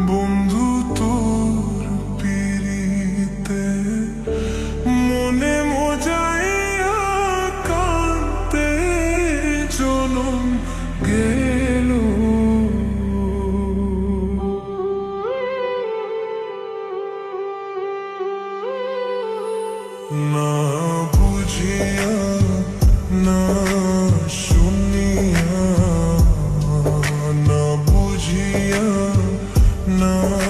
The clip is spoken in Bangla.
বন্ধু তোর পিরিতে মনে মজাইয়া কান্তে জনম গেল। না বুঝিয়া না শুনিয়া, না বুঝিয়া না